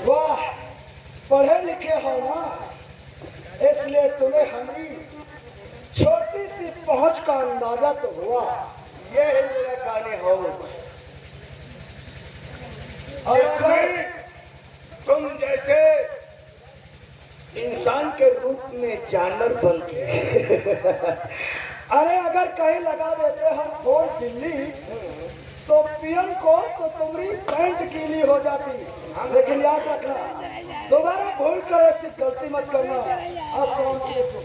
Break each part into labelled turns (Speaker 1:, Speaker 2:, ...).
Speaker 1: वाह, पढ़े लिखे हो ना, इसलिए तुम्हें हमारी छोटी सी पहुंच का अंदाजा तो हुआ।
Speaker 2: ये है मेरा काले हो।
Speaker 1: और
Speaker 2: तुम जैसे इंसान के रूप में जानवर बनते।
Speaker 1: अरे अगर कहीं लगा देते हम फोन दिल्ली तो पीएम को तो तुम्हारी पैंट गीली हो जाती। लेकिन याद रखना, दोबारा भूल कर ऐसी गलती मत करना। अस्सलाम वालेकुम।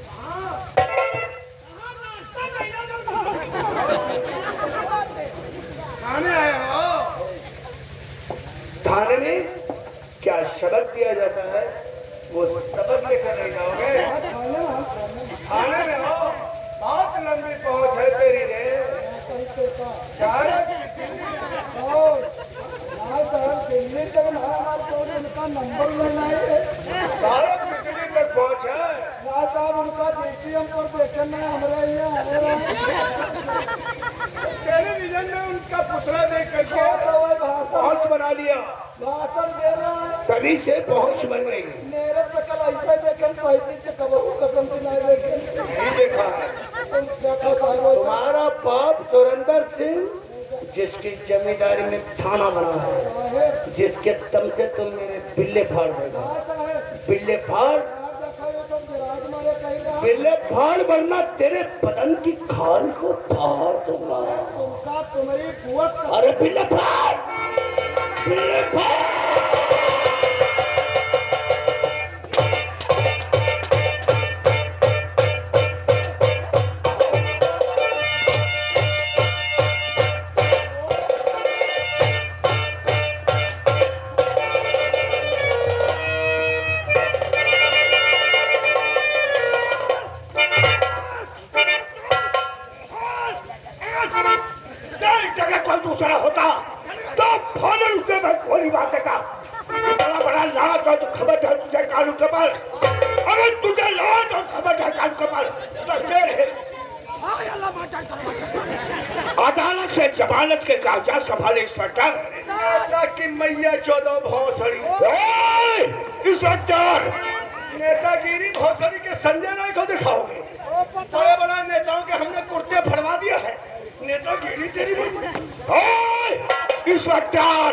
Speaker 2: थाने आए हो? थाने में क्या सबक दिया जाता है? वो सबक लेकर नहीं जाओगे? थाने में हो? बहुत लंबी पहुंच है तेरी रे।
Speaker 1: दिल्ली तक उनका नंबर लेना है।
Speaker 2: दिल्ली तक पहुंच है।
Speaker 1: साहब उनका डीसीएम पर देखना हमारे
Speaker 2: टेलीविजन में उनका पुतला देख करके पहुंच बना लिया।
Speaker 1: भाषण दे रहा है,
Speaker 2: तभी से पहुंच बन गई।
Speaker 1: मेरे तो कल ऐसे देखे कसम से नहीं देखे।
Speaker 2: नहीं देखा है।
Speaker 1: देखो साहब,
Speaker 2: तुम्हारा बाप सुरेंद्र सिंह, जिसकी जमींदारी में थाना बना है, जिसके दम से तुम मेरे बिल्ले फाड़ देगा। बिल्ले फाड़, बिल्ले फाड़, वरना तेरे बदन की खाल को फाड़ दूंगा।
Speaker 1: तुम्हारी कुवत
Speaker 2: अरे बिल्ले फाड़, बिल्ले फाड़। दूसरा होता तो फोन उससे मैं थोड़ी बात का इतना बड़ा लात और तो खबर है तुझे कानून के पास। अगर तुझे लात और खबर है कानून के पास तो देर है। अदालत से जमानत के कागजात संभाले इंस्पेक्टर की मैया 14 भौसड़ी। इंस्पेक्टर, नेतागिरी भौसड़ी के संजय राय को दिखाओगे? बड़े बड़ा नेताओं के हमने कुर्ते फड़वा दिया है, नेतागिरी तेरी। इंस्पेक्टर,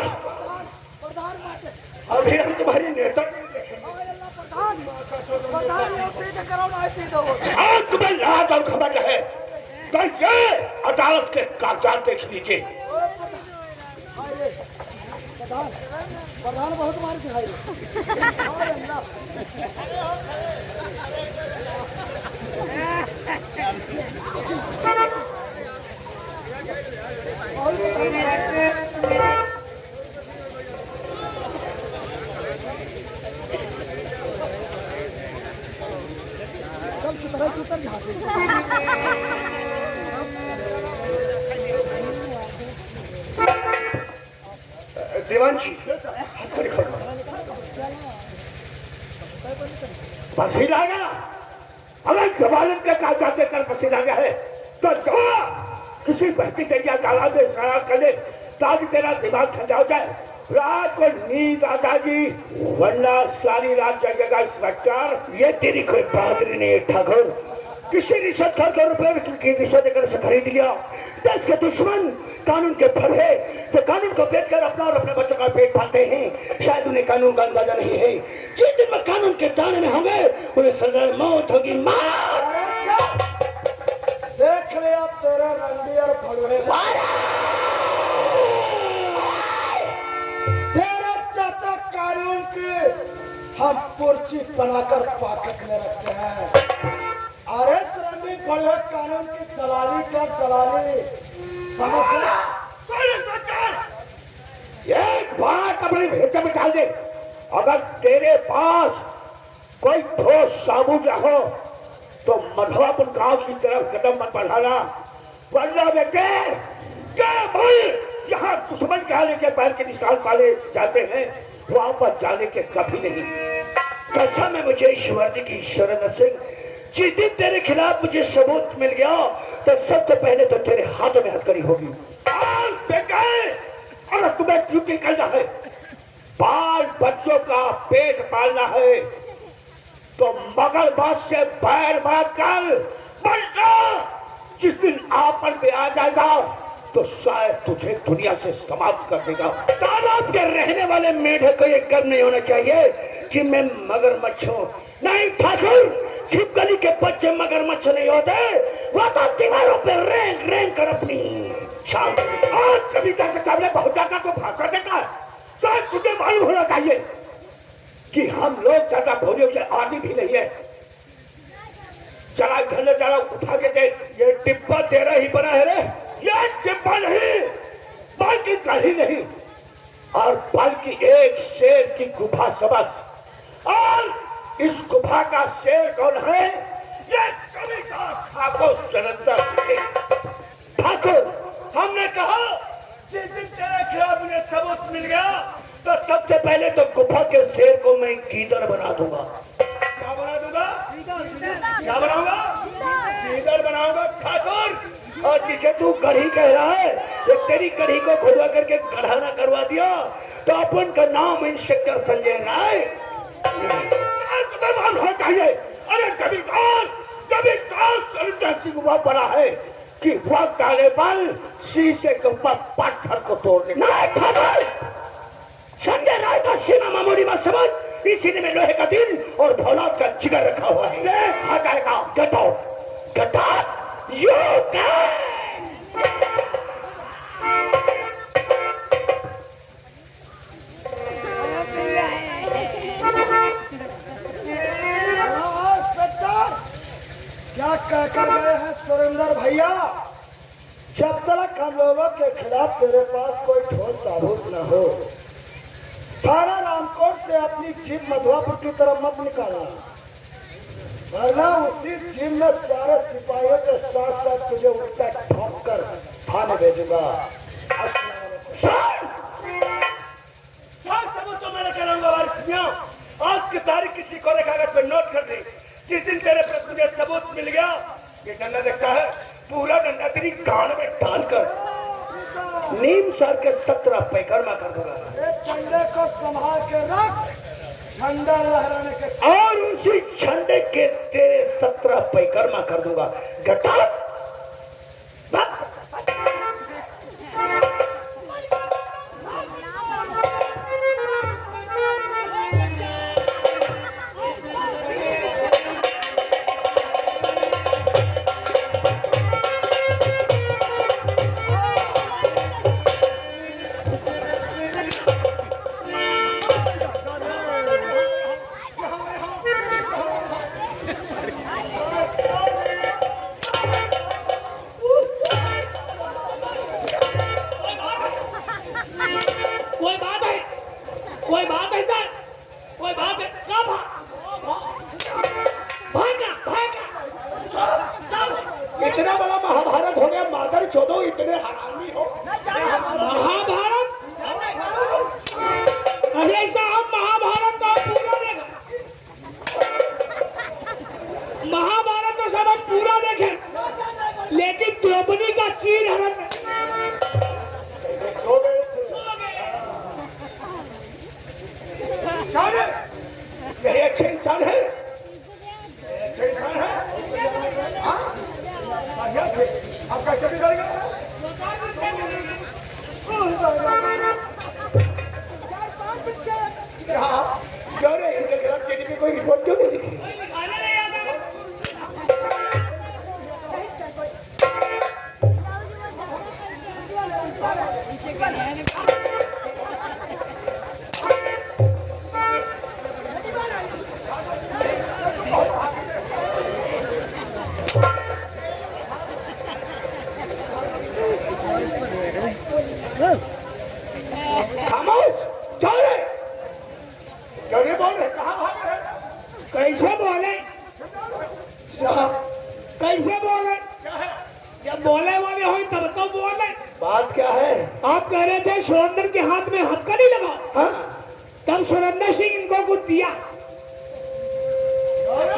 Speaker 2: अभी हम तुम्हारी नेता तुम्हें लात और खबर है तो ये अदालत के कागजात देख लीजिए।
Speaker 1: प्रधान बहुत मार दिखाई।
Speaker 2: दीवान जी, पसीना आ गया। अगर जमानत के कागजात देकर पसीना आ गया है तो किसी बहती जगह डाला दे, सड़ा कर दे ताकि तेरा दिमाग ठंडा हो जाए, रात को नींद आ जाएगी, वरना सारी रात जगेगा। इंस्पेक्टर, ये तेरी कोई बहादुरी नहीं है ठाकुर। किसी रिश्वत कर रुपए की रिश्वत देकर से खरीद लिया। देश के दुश्मन कानून के भरे तो कानून को बेचकर अपना और अपने बच्चों का पेट पालते हैं। शायद उन्हें कानून का अंदाजा नहीं है। जिस दिन में कानून के दाने में होंगे उन्हें सजा मौत होगी।
Speaker 1: देख ले आप तेरा रंडी और भड़वे तेरा चाचा कानून के हम पुर्ची बनाकर पॉकेट में रखते हैं। अरे रंडी भड़वे कानून की दलाली कर दलाली
Speaker 2: एक बात अपने भेजे में डाल दे। अगर तेरे पास कोई ठोस साबुत हो तो मधुआपुर गांव की तरफ कदम मत बढ़ाना, वरना बेटे भाई यहाँ दुश्मन के हाले के पैर के निशान पाले जाते हैं, वहां पर जाने के कभी नहीं। कसम है मुझे ईश्वर की, सुरेंद्र सिंह जिस दिन तेरे खिलाफ मुझे सबूत मिल गया तो सबसे पहले तो तेरे हाथों में हथकड़ी होगी। और तुम्हें ड्यूटी करना है, बाल बच्चों का पेट पालना है, तो मगरमच्छ से पैर मारकर बल्टा जिस दिन आपन पे आ जाएगा तो शायद तुझे दुनिया से समाप्त कर देगा। तालाब के रहने वाले मेढक को ये गर्व नहीं होना चाहिए कि मैं मगरमच्छ हूँ। नहीं ठाकुर, छिपकली के बच्चे मगरमच्छ नहीं होते, वो तो दीवारों पे रेंग रेंग कर अपनी शान और कविता के सामने बहुत ज्यादा तो भाषा देता है। शायद तुझे मालूम होना चाहिए कि हम लोग ज्यादा भोजन के आदि भी नहीं है। चला घर ले चला, उठा के दे। ये डिब्बा तेरा ही बना है रे। ये डिब्बा नहीं बल्कि कहीं नहीं, और बल्कि एक शेर की गुफा समझ। और इस गुफा का शेर कौन है? ये कविता ठाकुर सुरेंद्र ठाकुर। हमने कहा जिस दिन तेरे खिलाफ मुझे सबूत मिल गया तो सबसे पहले तो गुफा के शेर को मैं गीदड़ बना दूंगा। क्या बना दूंगा? क्या बनाऊंगा? गीदड़ बनाऊंगा ठाकुर। और जिसे तू कढ़ी कह रहा है, ये तेरी कढ़ी को खुदवा करके कढ़ाना करवा दिया तो अपन का नाम इंस्पेक्टर संजय राय तुम्हें मालूम चाहिए। अरे जब बना है कि वक्त आने पर शीशे के ऊपर पत्थर को तोड़ने। संजय राय का सीमा मामूली मत समझ, इसी में लोहे का दिल और भौलाद का जिगर रखा हुआ है। Get out, you can।
Speaker 1: क्या कहकर गए हैं सुरेंद्र भैया? जब तक हम लोगों के खिलाफ तेरे पास कोई ठोस सबूत न हो, थाना रामकोट से अपनी जीप मधुआपुर की तरफ मत निकालना, वरना उसी जीप में सारे सिपाहियों के साथ साथ तुझे उल्टा ठोक कर थाने भेजूंगा।
Speaker 2: सबूत तो मैंने कराऊंगा। आज की तारीख किसी कोरे कागज पर नोट कर दी। जिस दिन तेरे पर तुझे सबूत मिल गया, ये डंडा देखता है, पूरा डंडा तेरी कान में डालकर नीम सर के 17 पैकर्मा कर दूंगा।
Speaker 1: झंडे को संभाल के रख, झंडा लहराने के,
Speaker 2: और उसी झंडे के तेरे 17 पैकर्मा कर दूंगा। घटा इतना बड़ा महाभारत हो गया, मादर चोदो इतने हरामी हो। महाभारत? अरे साहब, महाभारत तो पूरा देखा, महाभारत तो सब हम पूरा देखे, लेकिन द्रौपदी का चीर हरण यही अच्छे इंसान है, अच्छे इंसान है। आपका चली जाएगा। क्यों रे, इनके खिलाफ जेडी में कोई रिपोर्ट क्यों नहीं लिखी? खामोश, क्या रे? क्यों नहीं बोल रहे? कहाँ भाग रहे? कैसे बोले? कैसे बोले? जब बोले वाले हो तब तो बोले। बात क्या है? आप कह रहे थे सुरेंद्र के हाथ में हथकड़ी लगा। हाँ? तब सुरेंद्र सिंह इनको कुछ दिया,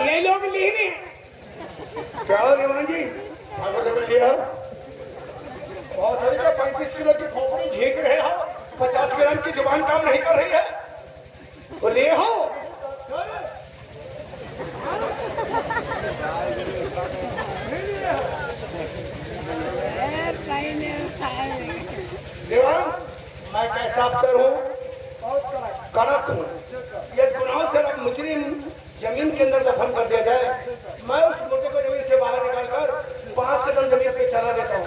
Speaker 2: ये लोग लीने क्या हो देवान जी? ठाकुर ने लिया बहुत सारी का 35 किलो की खोपड़ी झीक रहे हो, 50 ग्राम की जुबान काम नहीं कर रही है, तो ले हो। देवान, मैं कैसा अफसर हूँ? कड़क हूँ। ये गुनाहों से अब मुजरिम जमीन के अंदर दफन कर दिया जाए, मैं उस मुर्दे को जमीन से बाहर निकालकर 5 कदम जमीन पे चला देता हूँ,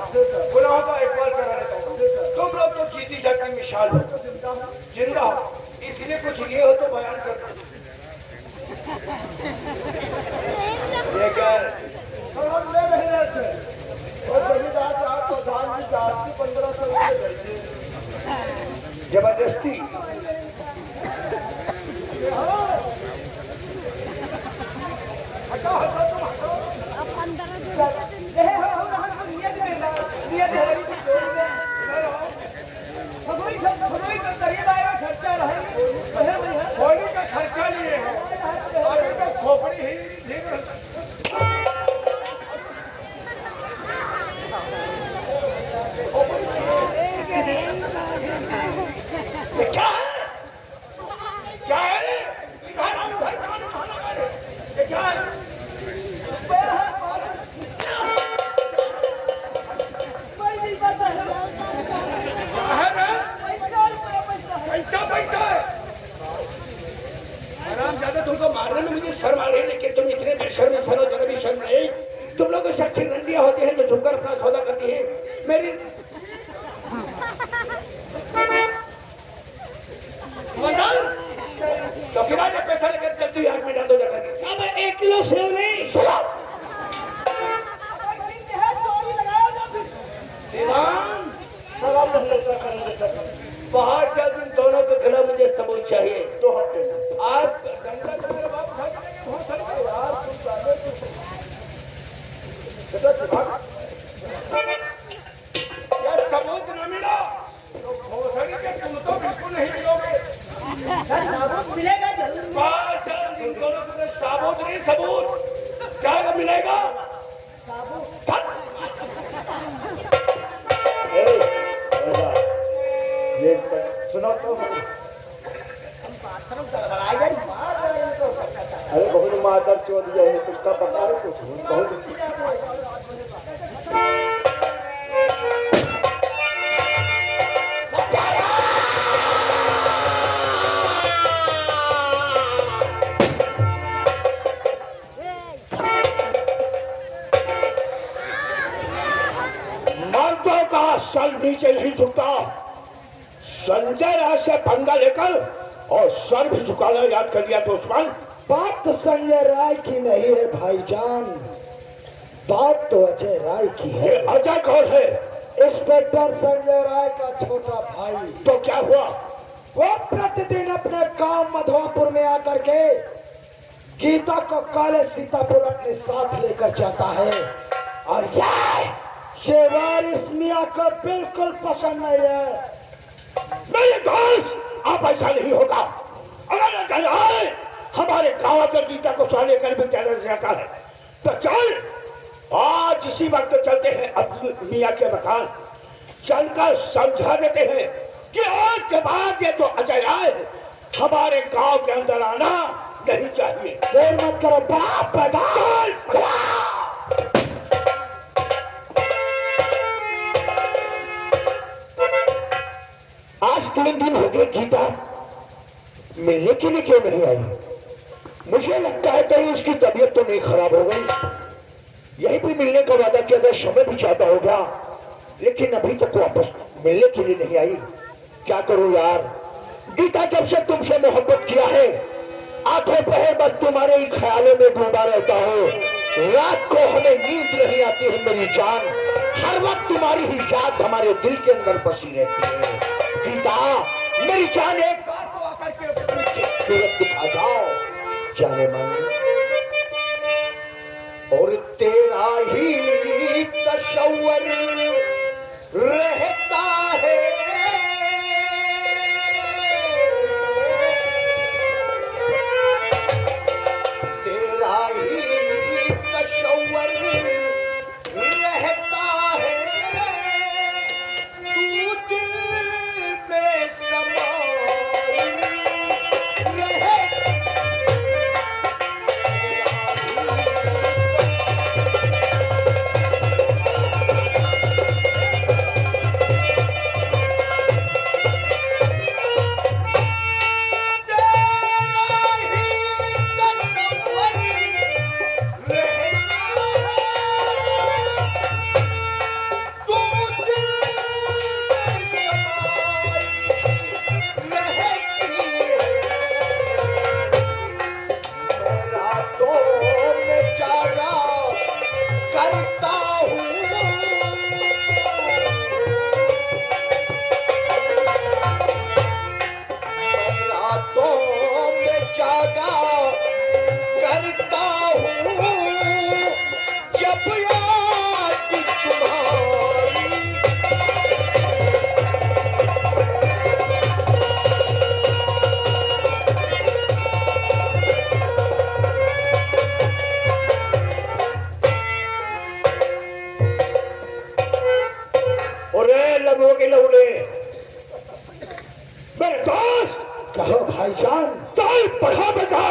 Speaker 2: गुनाहों का इकबाल करा देता हूँ। तुम लोग तो जीती जाती मिसाल हो, जिंदा हो, इसलिए कुछ ये हो तो बयान कर दो। ये क्या है?
Speaker 1: हम ले नहीं रहे थे और जमींदार साहब प्रधान की जात की 1500 रुपये भेजे
Speaker 2: जबरदस्ती। होली का खर्चा लिए हैं और इनका खोपड़ी ही ठीक क्या है? क्या है? क्या है? पैसा है। आराम ज्यादा तुमको मारने में मुझे शर्म आ रही है, लेकिन तुम इतने बेशर्म इंसान हो, जरा भी शर्म नहीं। तुम लोग शख्सी रंडियां होती हैं जो झुककर अपना सौदा करती है। मेरी तो किराए का पैसा लेकर चलती हुई आग में डाल दो जाकर। 1 किलो सेव नहीं। शराब बाहर चल, दिन दोनों के खिलाफ मुझे सबूत चाहिए। 2 हफ्ते आज जंगल में मेरे बाप उठा के लेके बहुत सारे यार तुम जाने बेटा दिमाग या सबूत न मिला तो भोसड़ी के तुम तो बिल्कुल नहीं मिलोगे।
Speaker 1: सबूत मिलेगा जरूर।
Speaker 2: बाहर चल, दिन दोनों के सबूत नहीं, सबूत क्या मिलेगा? ये सुनो तो अरे बहुत मादर चोद जाए तुमका पता है कुछ बहुत मर्दों का सर नीचे नहीं झुकता। संजय राय से पंगा लेकर और सर भी झुकाना याद कर लिया तो उस्मान।
Speaker 1: बात तो संजय राय की नहीं है भाईजान, बात तो अजय राय की है।
Speaker 2: ये अजय कौन है?
Speaker 1: इंस्पेक्टर संजय राय का छोटा भाई।
Speaker 2: तो क्या हुआ?
Speaker 1: वो प्रतिदिन अपने गांव मधवापुर में आकर के गीता को काले सीतापुर अपने साथ लेकर जाता है और ये वारिस मियां को बिल्कुल पसंद नहीं है।
Speaker 2: मेरे दोस्त, आप ऐसा नहीं होगा। अगर आए हमारे गांव के गीता को साले कर भी ज्यादा जाता है तो चल आज इसी वक्त चलते हैं अब मियाँ के मकान, चलकर समझा देते हैं कि आज के बाद ये जो अजय आए हमारे गांव के अंदर आना नहीं चाहिए।
Speaker 1: देर मत करो बाप
Speaker 2: चल
Speaker 3: आज 3 दिन हो गए गीता मिलने के लिए क्यों नहीं आई? मुझे लगता है कहीं उसकी तबीयत तो नहीं खराब हो गई। यही भी मिलने का वादा किया था, समय भी ज्यादा हो गया, लेकिन अभी तक वापस मिलने के लिए नहीं आई। क्या करूं यार, गीता जब से तुमसे मोहब्बत किया है आंखों पहर बस तुम्हारे ही ख्यालों में डूबा रहता हूँ। रात को हमें नींद नहीं आती है मेरी जान, हर वक्त तुम्हारी ही याद हमारे दिल के अंदर बसी रहती है। गीता मेरी जान, एक बार तो आकर के अपनी खूबसूरत दिखा जाओ जाने मन, और तेरा ही तशव्वुर रहता है। तेरा ही तशव्वुर
Speaker 2: के लौड़े। मेरे दोस्त
Speaker 3: कहो भाईजान।
Speaker 2: चल पढ़ा बेटा।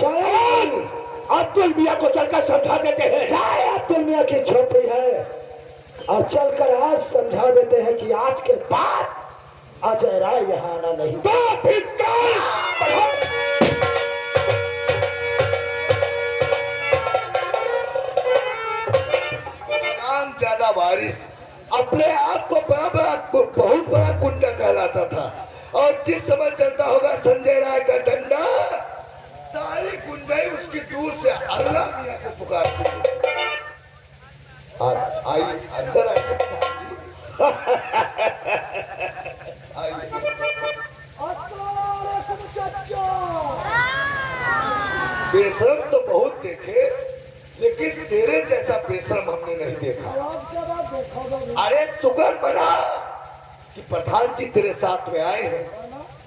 Speaker 3: चल
Speaker 2: अब्दुल मियाँ को चलकर समझा देते हैं।
Speaker 3: जाए अब्दुल मियाँ की झोपड़ी है और चलकर आज समझा देते हैं कि आज के बाद अजय राय यहाँ आना नहीं।
Speaker 2: तो फिर चल पढ़ा।
Speaker 4: ज्यादा बारिश अपने आप को बहुत बड़ा गुंडा कहलाता था और जिस समय चलता होगा संजय राय का डंडा सारी गुंडाई उसकी दूर से अल्लाह मियाँ को पुकारती थी। आई अंदर आई बेशरम तो बहुत देखे लेकिन तेरे जैसा बेशरम हमने नहीं देखा। अरे शुक्र मना कि प्रधान जी तेरे साथ में आए हैं,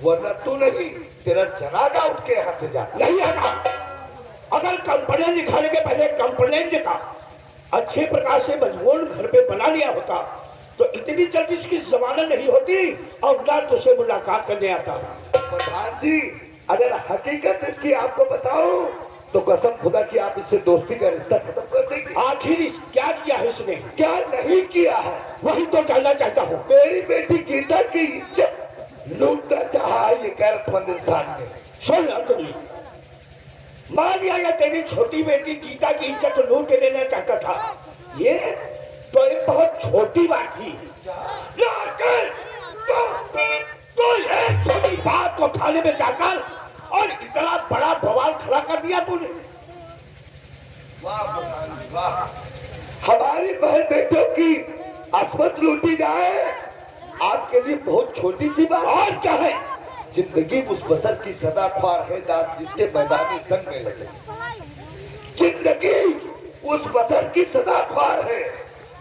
Speaker 4: वरना तू नहीं तेरा जनाजा उठ के यहाँ से जा
Speaker 2: नहीं आना। अगर कंप्लेन लिखाने के पहले कंप्लेन लिखा अच्छे प्रकार से मजबूर घर पे बना लिया होता तो इतनी जल्दी इसकी जमानत नहीं होती और ना तुझसे मुलाकात करने आता।
Speaker 4: प्रधान जी अगर हकीकत इसकी आपको बताऊं तो कसम खुदा की आप इससे दोस्ती का रिश्ता खत्म कर देंगे।
Speaker 2: आखिर क्या किया है इसने?
Speaker 4: क्या नहीं किया है
Speaker 2: वही तो जानना चाहता हूँ।
Speaker 4: मेरी बेटी गीता की इज्जत लूटना चाहा ये गैरतमंद इंसान ने।
Speaker 2: सुन अब्दुल, मान लिया या तेरी छोटी बेटी गीता की इज्जत लूट लेना चाहता था, ये तो एक बहुत छोटी बात थी। लेकिन तो ये छोटी बात को थाने में जाकर और इतना बड़ा बवाल खड़ा कर दिया तूने।
Speaker 4: वाह प्रधान जी वाह, हमारी बहन बेटियों की अस्मत लूटी जाए आपके लिए बहुत छोटी सी बात।
Speaker 2: और क्या है?
Speaker 4: जिंदगी उस बसर की सदा ख्वार है दाग जिसके मैदानी संग में लगे। जिंदगी उस बसर की सदा ख्वार है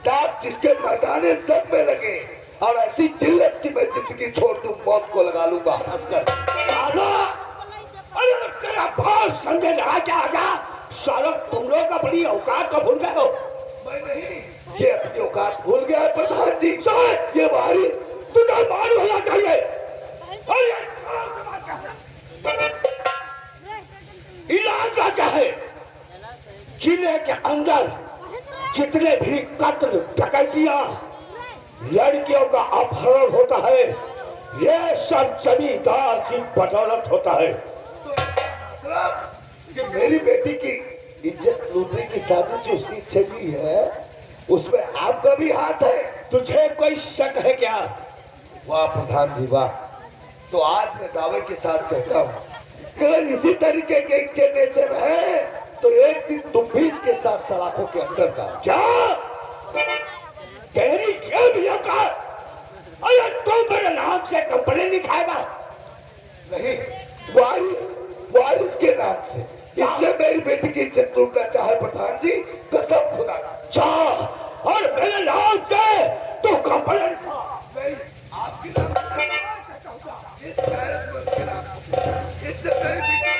Speaker 4: दाग जिसके मैदानी संग में लगे और ऐसी जिल्लत की मैं जिंदगी छोड़ दूं मौत को लगा लूंगा हंसकर।
Speaker 2: साला, अरे तेरा बहुत संजय रहा क्या आगा? सालों तुम लोग का बड़ी औकात का भूल गए हो।
Speaker 4: मैं नहीं, ये अपनी औकात भूल गया है प्रधान जी। ये बारिश
Speaker 2: तुझे मालूम होना चाहिए। इलाका क्या है? जिले के अंदर जितने भी कत्ल डकैतियां लड़कियों का अपहरण होता है ये सब जमींदार की बदौलत होता है।
Speaker 4: कि मेरी बेटी की इज्जत लूटने की साजिश जो उसकी छली है उसमें आपका भी हाथ है।
Speaker 2: तुझे कोई शक है क्या?
Speaker 4: वाह प्रधान जी वाह, तो आज मैं दावे के साथ कहता हूँ अगर इसी तरीके के नेचर है तो एक दिन तुम भी इसके साथ सलाखों के अंदर जाओ।
Speaker 2: क्या तेरी ये भी औकात? अरे तू मेरे नाम से कंप्लेन लिखाएगा?
Speaker 4: नहीं, वारिस के नाम से, इसलिए मेरी बेटी की इज्जत लूटना चाहे प्रधान जी कसम खुदा
Speaker 2: जा और मेरे नाम से तू कंप्लेन लिखा।
Speaker 4: नहीं, आपकी नाम से, इस गैरतमंद के नाम से, इससे मेरी बेटी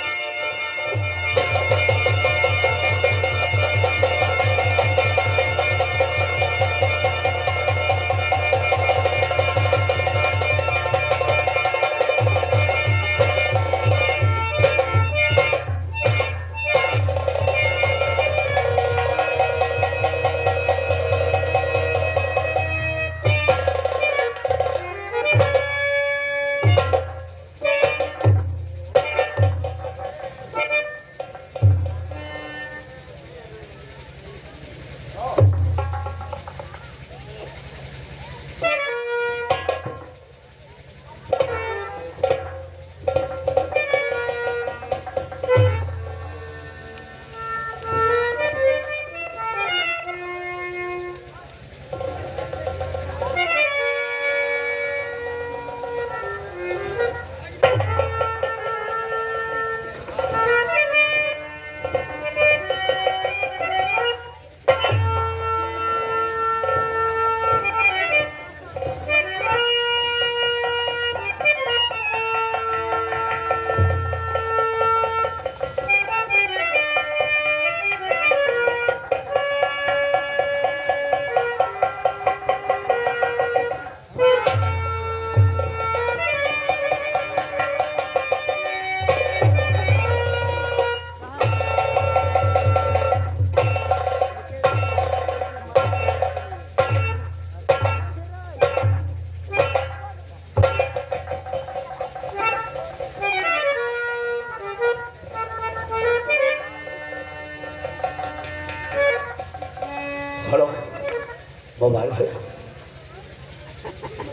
Speaker 3: मोबाइल है,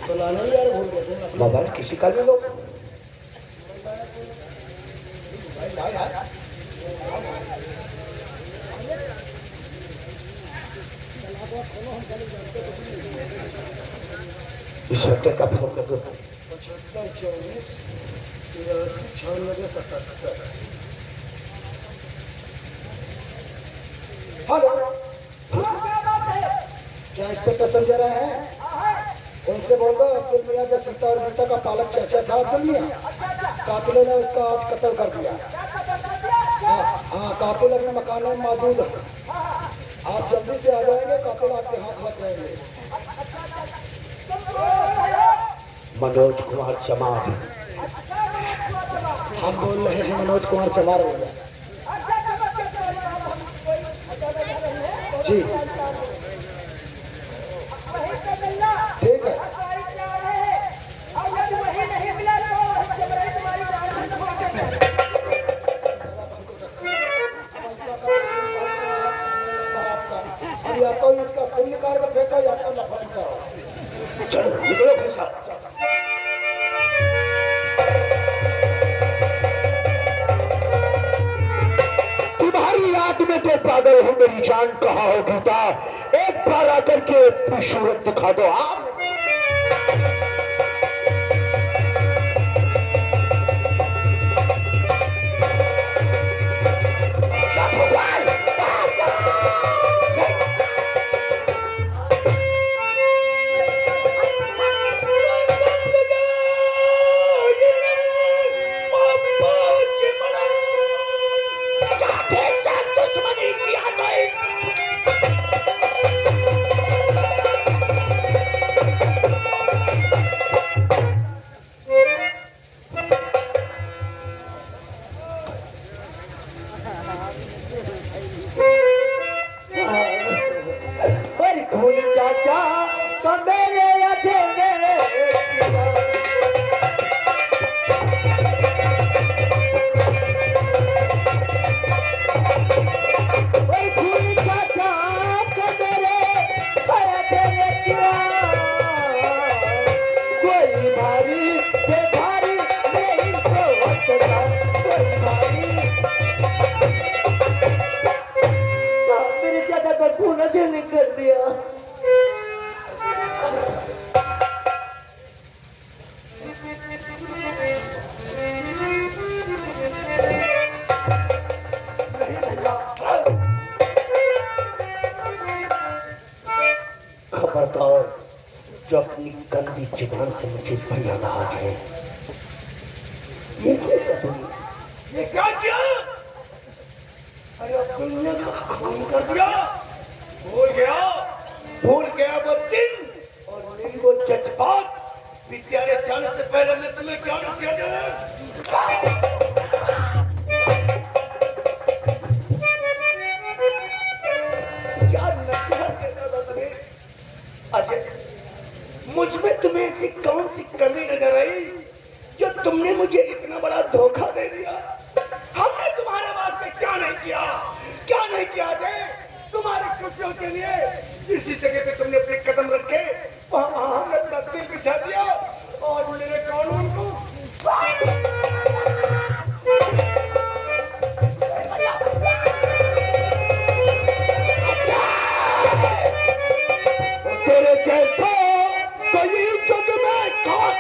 Speaker 1: तो लाना ही यार भूल गए।
Speaker 3: मोबाइल किसी का भी लो। इस हफ्ते का फोन कर दो।
Speaker 1: 75 24 83 96 77। हेलो, क्या इंस्पेक्टर समझ रहे हैं? उनसे बोल दो अब्दुल मियाँ जो सीता और गीता का पालक चाचा था अब्दुल मियाँ, कातिलों ने उसका आज कत्ल कर दिया। हाँ, कातिल अपने मकान में मौजूद है। आप जल्दी से आ जाएंगे, कातिल आपके हाथ लग जाएंगे।
Speaker 3: मनोज कुमार चमार।
Speaker 1: हम बोल रहे हैं मनोज कुमार चमार बोल रहे हैं। जी ठीक है। या तो इसका सिम निकाल कर फेंको या तो लफड़ करो।
Speaker 3: चलो निकलो भाई साहब। तुम्हारी याद में तो पागल हूं, मेरी जान कहाँ हो गीता, एक बार आकर के अपनी सूरत दिखा दो आप।
Speaker 1: कर दिया।
Speaker 3: खबरदार, जो अपनी गंदी जुबान से मुझे भैया कहा है। ये
Speaker 2: क्या किया?
Speaker 1: अरे अब्दुल ने खून कर
Speaker 2: क्या भूल गया वो दिन और मेरी वो जज्बात। विद्यालय जाने से पहले मैं तुम्हें क्या नसीहत दूं? क्या नसीहत देता था तुम्हें? अजय, मुझ में तुम्हें ऐसी कौन सी कमी नजर आई जो तुमने मुझे इतना बड़ा धोखा दे दिया? हमने तुम्हारे वास्ते क्या नहीं किया अजय? तुम्हारी खुशियों के लिए जिस जगह पे तुमने अपने कदम रखे वहां हमने अपना दिल बिछा दिया और मेरे कानून को
Speaker 3: तेरे जैसा कोई जग में कौन?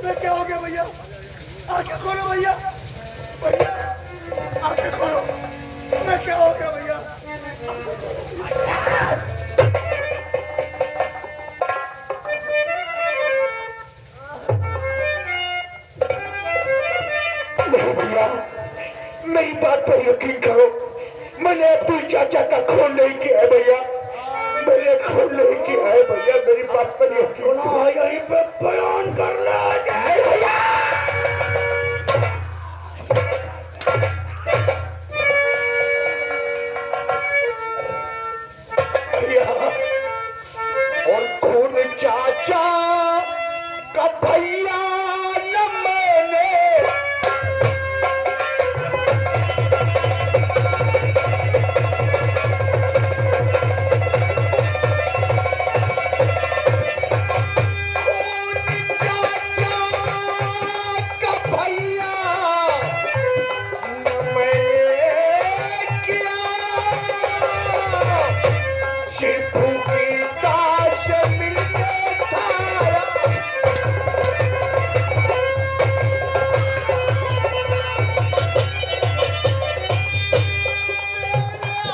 Speaker 1: मैं क्या हो गया भैया? आंखें खोलो भैया, भैया आंखें खोलो। मैं क्या हो गया भैया?
Speaker 3: नहीं भैया, मेरी बात पर यकीन करो, मैंने अब्दुल चाचा का खून नहीं किया है भैया, मैंने खून नहीं किया है भैया, मेरी बात पर यकीन करो। यहीं पे बयान करना जाए भैया। और खून चाचा का भैया न मैंने, शिपू की ताश मिलके खाया।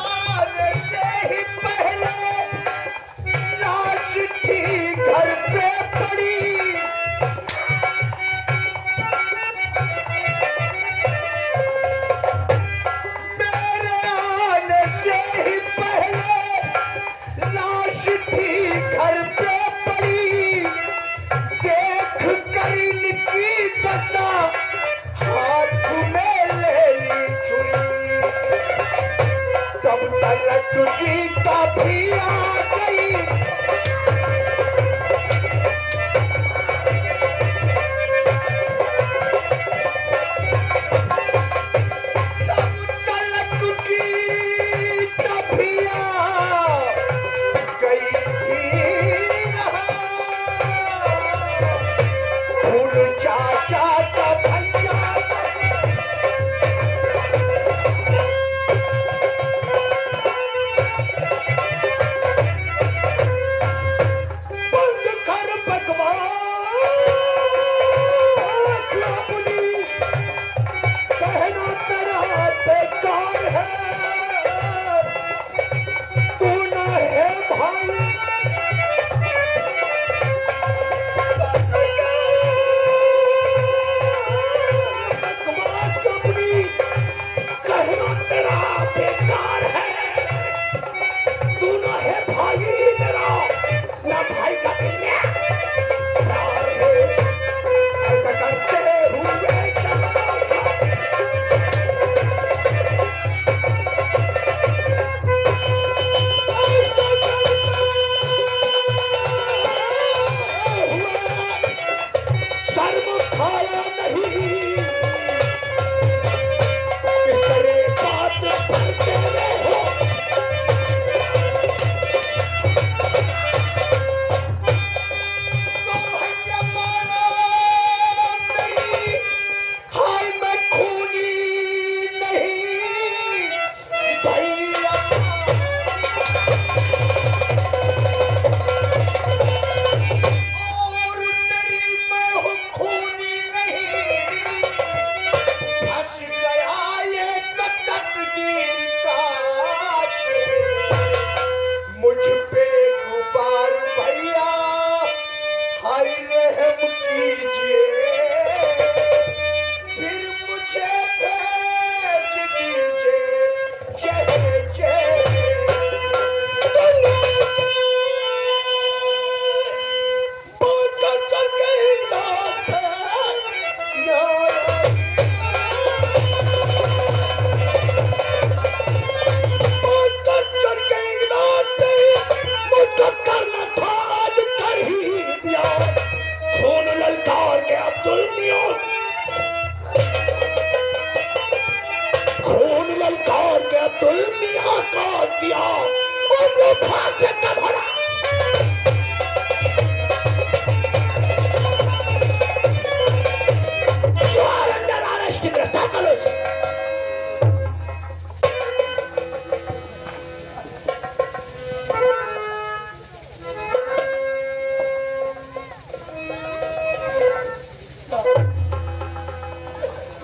Speaker 3: आने से ही पहले लाश थी घर पे पड़ी, मेरे आने से ही पहले लाश थी घर पे पड़ी। देख कर इनकी दशा हाथ में ले ली छुरी, तब तलक गीता भी आ गई। तब तलक गीता भी आ गई थी। फूल चाचा का भैया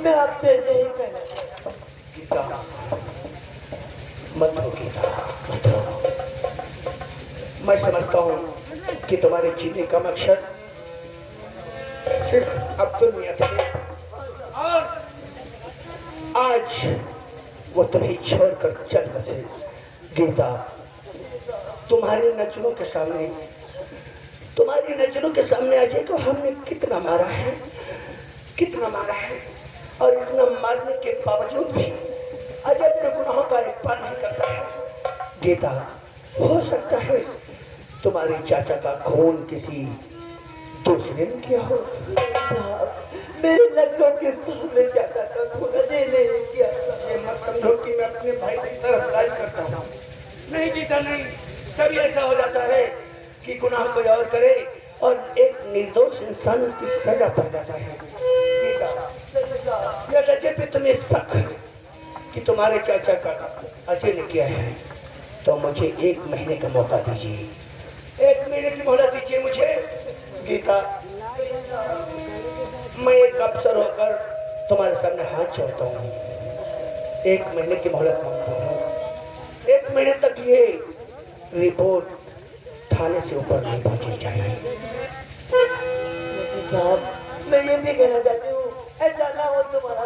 Speaker 5: मैं आपसे यही कहना।
Speaker 3: गीता मत रो, गीता मत रो। मैं समझता हूँ कि तुम्हारे जीने का मकसद सिर्फ अब दुनिया है, और आज वो तुम्हें छोड़कर चल बसे। गीता, तुम्हारी नजरों के सामने अजय को हमने कितना मारा है, और इतना मारने के बावजूद भी अजय अपने गुनाहों का इकबाल नहीं करता है। गीता, हो सकता है तुम्हारे चाचा का खून किसी दूसरे ने किया हो।
Speaker 5: मेरे नजरों के सामने चाचा का खून अजय नहीं किया।
Speaker 3: ये मत समझो कि मैं अपने भाई की तरफदारी करता हूँ। नहीं गीता, नहीं। कभी ऐसा हो जाता है कि गुनाह कोई और करे और एक निर्दोष इंसान की सजा पा जाता है। गीता, यह अजय पे तुम्हें शक है कि तुम्हारे चाचा का अजय ने किया है, तो मुझे 1 महीने का मौका दीजिए। 1 महीने की मोहलत दीजिए मुझे। गीता, मैं एक अफसर होकर तुम्हारे सामने हाथ जोड़ता हूँ। 1 महीने की मोहलत मांगता हूँ। 1 महीने तक ये रिपोर्ट थाने से ऊपर नहीं पहुंची चाहिए।
Speaker 5: साहब, मैं ये भी कहना चाहती हूँ, ऐसा ना हो तुम्हारा